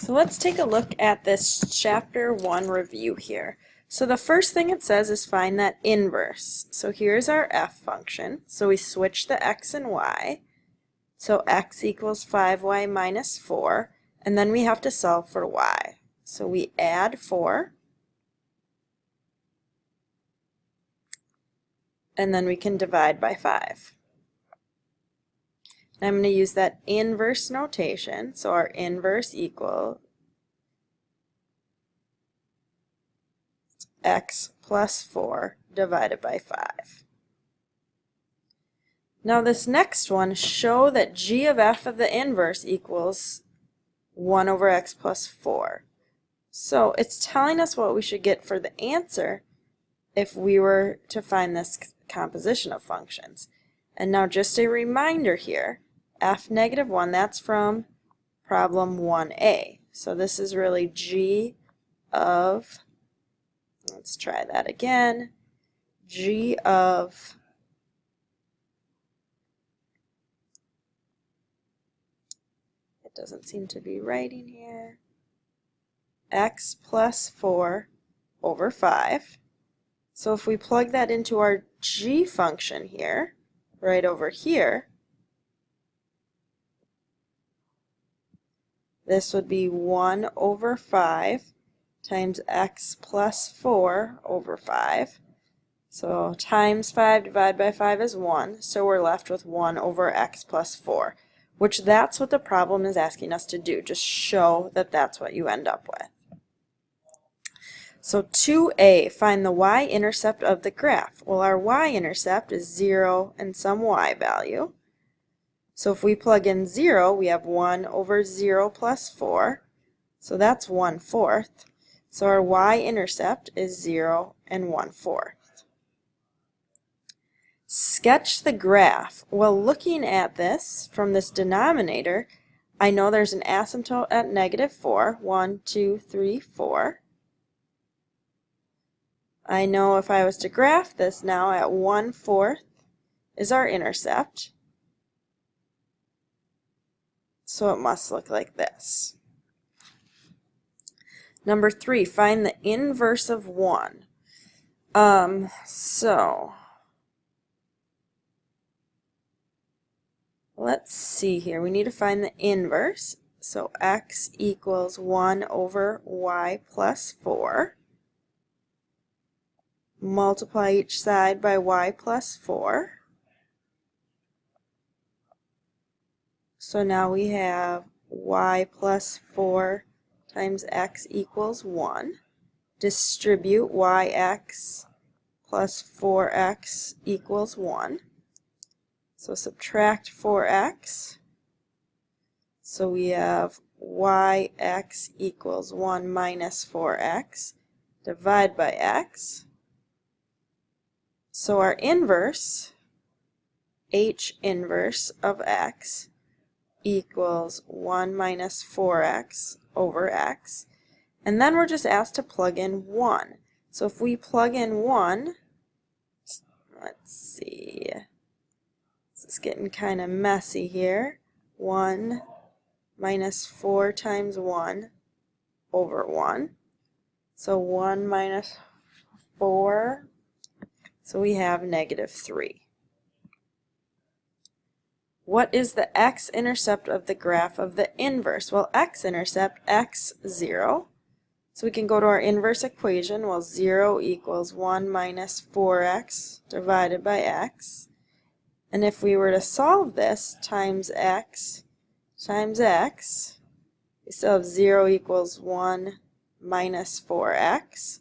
So let's take a look at this chapter 1 review here. So the first thing it says is find that inverse. So here's our f function. So we switch the x and y. So x equals 5y minus 4. And then we have to solve for y. So we add 4. And then we can divide by 5. I'm going to use that inverse notation. So our inverse equals x plus 4 divided by 5. Now this next one, show that g of f of the inverse equals 1 over x plus 4. So it's telling us what we should get for the answer if we were to find this composition of functions. And now just a reminder here, f negative 1, that's from problem 1a. So this is really g of, let's try that again, g of it doesn't seem to be writing here, x plus 4 over 5. So if we plug that into our g function here, right over here, this would be 1 over 5 times x plus 4 over 5. So times 5 divided by 5 is 1, so we're left with 1 over x plus 4, which that's what the problem is asking us to do. Just show that that's what you end up with. So 2a, find the y-intercept of the graph. Well, our y-intercept is 0 and some y value. So if we plug in 0, we have 1 over 0 plus 4. So that's 1/4. So our y-intercept is 0 and 1/4. Sketch the graph. Well, looking at this from this denominator, I know there's an asymptote at -4. 1, 2, 3, 4. I know if I was to graph this now at 1/4 is our intercept. So it must look like this. Number 3, find the inverse of 1. So let's see here. We need to find the inverse. So x equals 1 over y plus 4. Multiply each side by y plus 4. So now we have y plus 4 times x equals 1. Distribute yx plus 4x equals 1. So subtract 4x. So we have yx equals 1 minus 4x. Divide by x. So our inverse, h inverse of x, equals 1 minus 4x over x. And then we're just asked to plug in 1. So if we plug in 1, let's see, this is getting kind of messy here. 1 minus 4 times 1 over 1. So 1 minus 4, so we have -3. What is the x-intercept of the graph of the inverse? Well, x-intercept, x, 0. So we can go to our inverse equation. Well, 0 equals 1 minus 4x divided by x. And if we were to solve this times x, we still have 0 equals 1 minus 4x.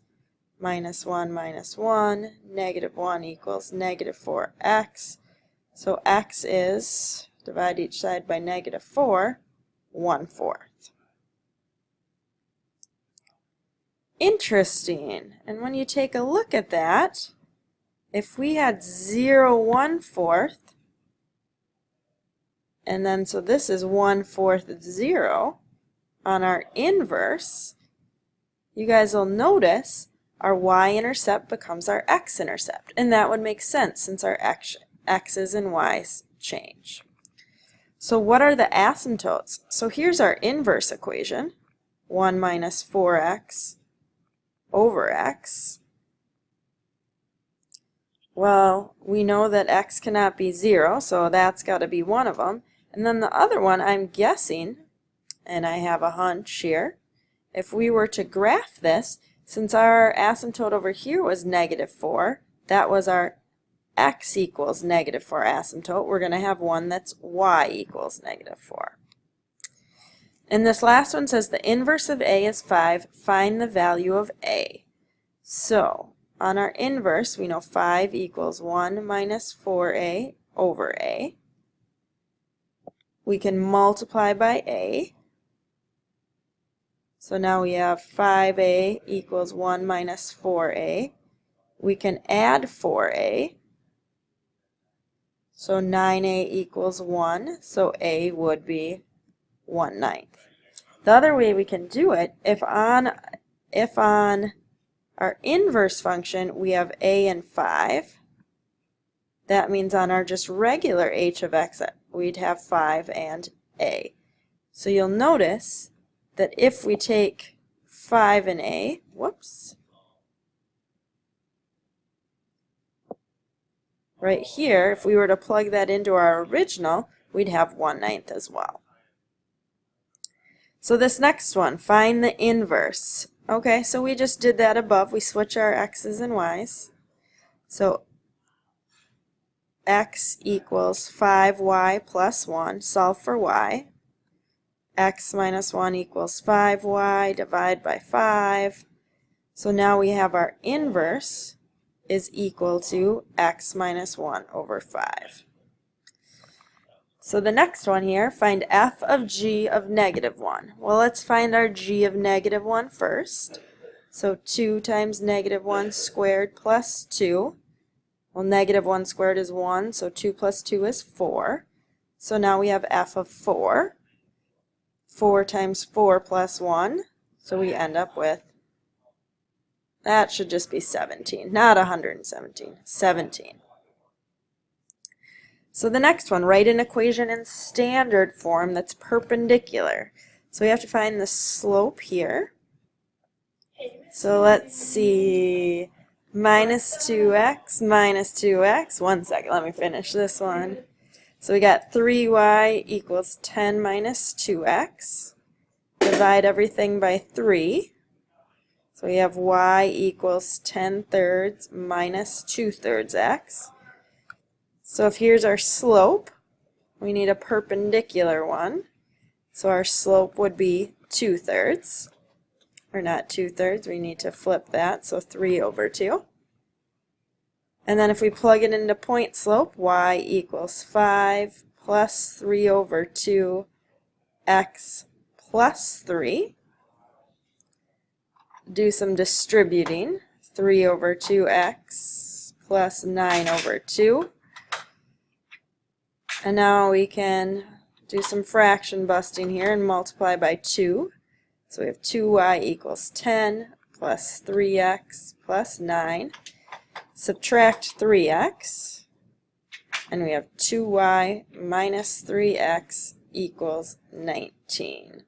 Minus 1 minus 1, -1 equals -4x. So x is, divide each side by -4, 1/4. Interesting. And when you take a look at that, if we had 0, 1/4, and then so this is 1/4 0 on our inverse, you guys will notice our y-intercept becomes our x-intercept. And that would make sense since our x's and y's change. So what are the asymptotes? So here's our inverse equation. 1 minus 4x over x. Well, we know that x cannot be 0, so that's got to be one of them. And then the other one, I'm guessing, and I have a hunch here, if we were to graph this, since our asymptote over here was -4, that was our x equals -4 asymptote, we're going to have one that's y equals -4. And this last one says the inverse of a is 5, find the value of a. So, on our inverse, we know 5 equals 1 minus 4a over a. We can multiply by a. So now we have 5a equals 1 minus 4a. We can add 4a. So 9a equals 1. So a would be 1/9. The other way we can do it, if on our inverse function we have a and 5, that means on our just regular h of x we'd have 5 and a. So you'll notice that if we take 5 and a, right here, if we were to plug that into our original, we'd have 1/9 as well. So this next one, find the inverse. Okay, so we just did that above. We switch our x's and y's. So x equals 5y plus 1, solve for y. X minus 1 equals 5y, divide by 5. So now we have our inverse is equal to x minus 1 over 5. So the next one here, find f of g of -1. Well, let's find our g of -1 first. So 2 times -1 squared plus 2. Well, -1 squared is 1, so 2 plus 2 is 4. So now we have f of 4. 4 times 4 plus 1, so we end up with, that should just be 17, not 117, 17. So the next one, write an equation in standard form that's perpendicular. So we have to find the slope here. So let's see, minus 2x, 1 second, let me finish this one. So we got 3y equals 10 minus 2x. Divide everything by 3. So we have y equals 10/3 minus 2/3 x. So if here's our slope, we need a perpendicular one. So our slope would be 2/3. Or not 2/3, we need to flip that, so 3/2. And then if we plug it into point slope, y equals 5 plus 3/2 x plus 3. Do some distributing. 3/2 x plus 9/2. And now we can do some fraction busting here and multiply by 2. So we have 2y equals 10 plus 3x plus 9. Subtract 3x, and we have 2y minus 3x equals 19.